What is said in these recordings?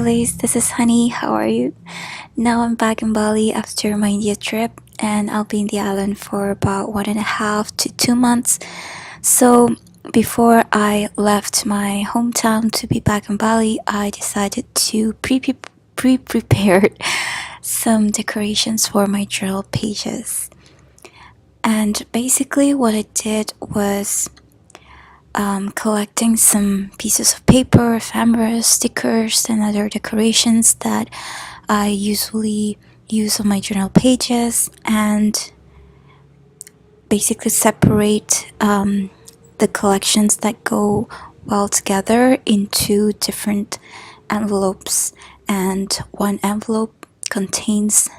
Lovelies, this is Honey. How are you? Now I'm back in Bali after my India trip, and I'll be in the island for about 1.5 to 2 months. So, before I left my hometown to be back in Bali, I decided to prepare some decorations for my journal pages. And basically, what I did was collecting some pieces of paper, ephemeras, stickers, and other decorations that I usually use on my journal pages, and basically separate the collections that go well together into different envelopes. And one envelope contains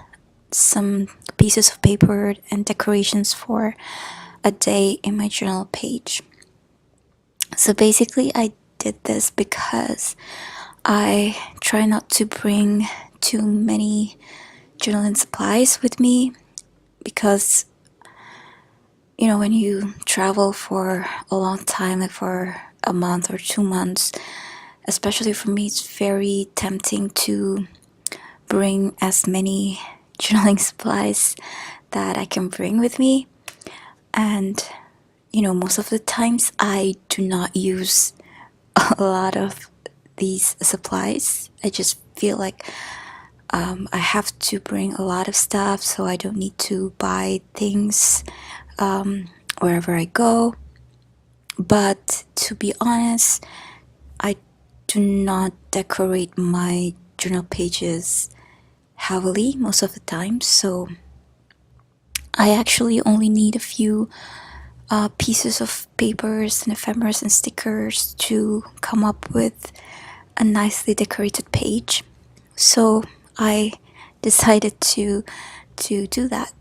some pieces of paper and decorations for a day in my journal page. So basically, I did this because I try not to bring too many journaling supplies with me, because when you travel for a long time, like for a month or 2 months, especially for me, it's very tempting to bring as many journaling supplies that I can bring with me. And most of the times I do not use a lot of these supplies. I just feel like I have to bring a lot of stuff, so I don't need to buy things wherever I go. But to be honest, I do not decorate my journal pages heavily most of the time, so I actually only need a few pieces of papers and ephemeras and stickers to come up with a nicely decorated page. So I decided to do that.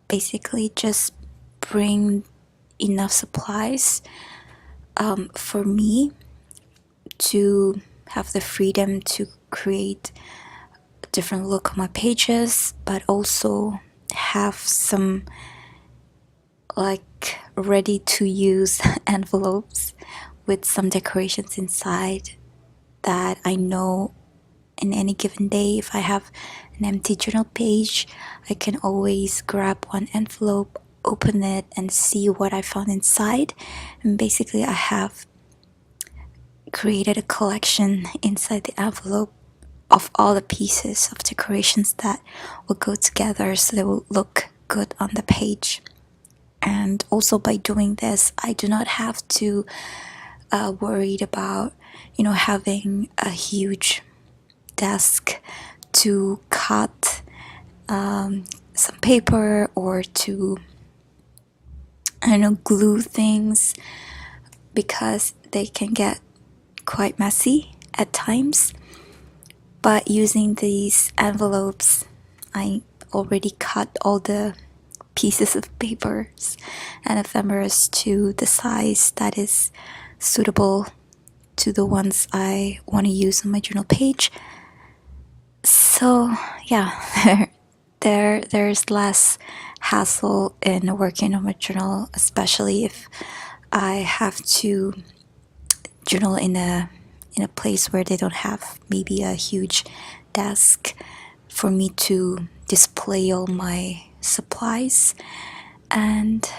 Basically, just bring enough supplies for me to have the freedom to create a different look on my pages, but also have some like ready to use envelopes with some decorations inside that I know in any given day, if I have an empty journal page, I can always grab one envelope, open it, and see what I found inside. And basically, I have created a collection inside the envelope of all the pieces of decorations that will go together so they will look good on the page. And also, by doing this, I do not have to worried about having a huge desk to cut some paper, or to glue things, because they can get quite messy at times. But using these envelopes, I already cut all the pieces of papers and ephemeras to the size that is suitable to the ones I want to use on my journal page. So yeah, there's less hassle in working on my journal, especially if I have to journal in a place where they don't have maybe a huge desk for me to display all my supplies. And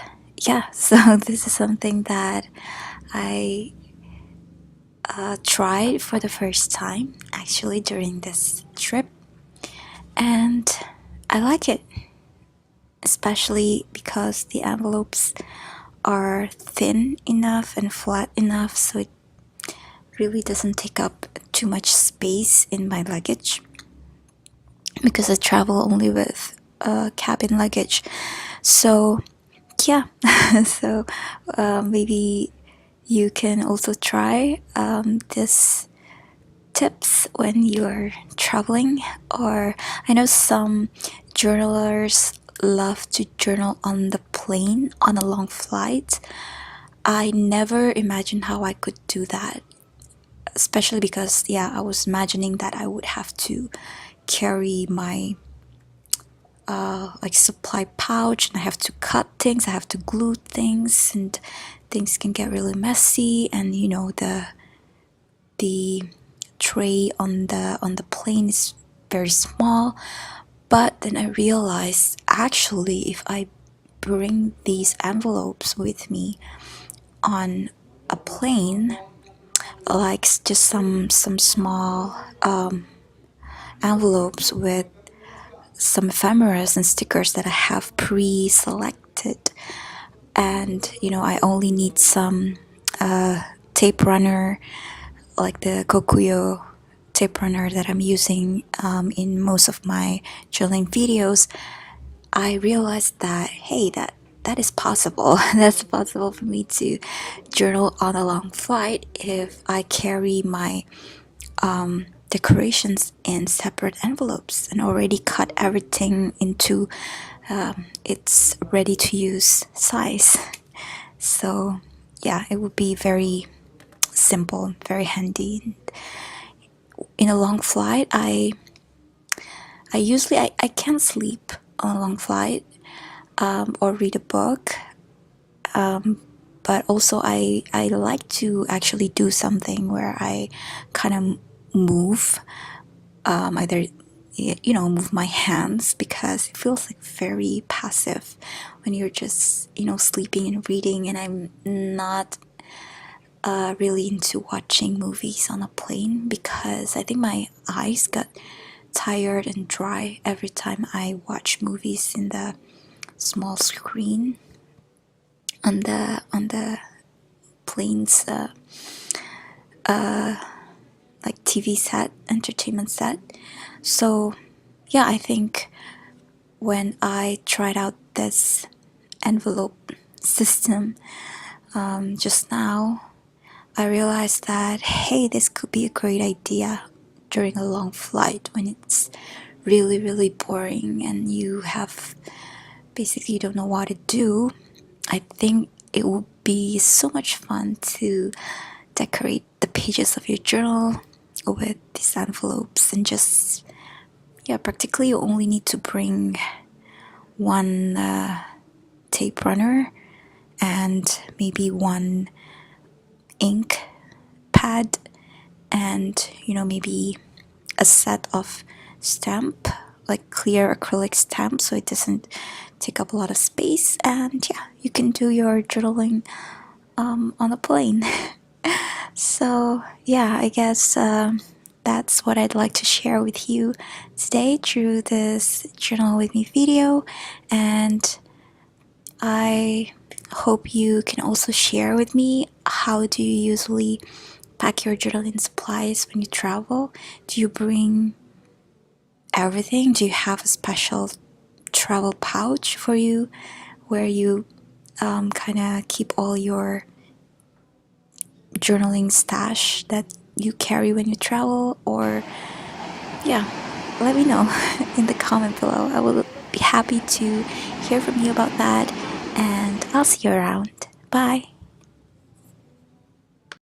yeah, so this is something that I tried for the first time actually during this trip, and I like it, especially because the envelopes are thin enough and flat enough so it really doesn't take up too much space in my luggage, because I travel only with cabin luggage. So yeah, so maybe you can also try this tips when you're traveling. Or I know some journalers love to journal on the plane on a long flight. I never imagined how I could do that, especially because I was imagining that I would have to carry my like supply pouch, and I have to cut things, I have to glue things, and things can get really messy. And the tray on the plane is very small. But then I realized, actually, if I bring these envelopes with me on a plane, like just some small envelopes with some ephemeras and stickers that I have pre-selected, and I only need some tape runner, like the Kokuyo tape runner that I'm using in most of my journaling videos. I realized that, hey, that is possible. That's possible for me to journal on a long flight if I carry my decorations in separate envelopes and already cut everything into its ready to use size. So yeah, it would be very simple, very handy. In a long flight, I usually I can't sleep on a long flight or read a book, but also I like to actually do something where I kind of move, either move my hands, because it feels like very passive when you're just sleeping and reading. And I'm not really into watching movies on a plane because I think my eyes got tired and dry every time I watch movies in the small screen on the plane's like TV set, entertainment set. So yeah, I think when I tried out this envelope system just now, I realized that, hey, this could be a great idea during a long flight when it's really, really boring and you have basically you don't know what to do. I think it would be so much fun to decorate the pages of your journal with these envelopes, and just, yeah, practically you only need to bring one tape runner and maybe one ink pad, and maybe a set of stamp, like clear acrylic stamp, so it doesn't take up a lot of space. And yeah, you can do your journaling on a plane. So yeah, I guess that's what I'd like to share with you today through this journal with me video. And I hope you can also share with me, how do you usually pack your journaling supplies when you travel? Do you bring everything? Do you have a special travel pouch for you where you kind of keep all your journaling stash that you carry when you travel? Or yeah, let me know in the comment below. I will be happy to hear from you about that, and I'll see you around. Bye.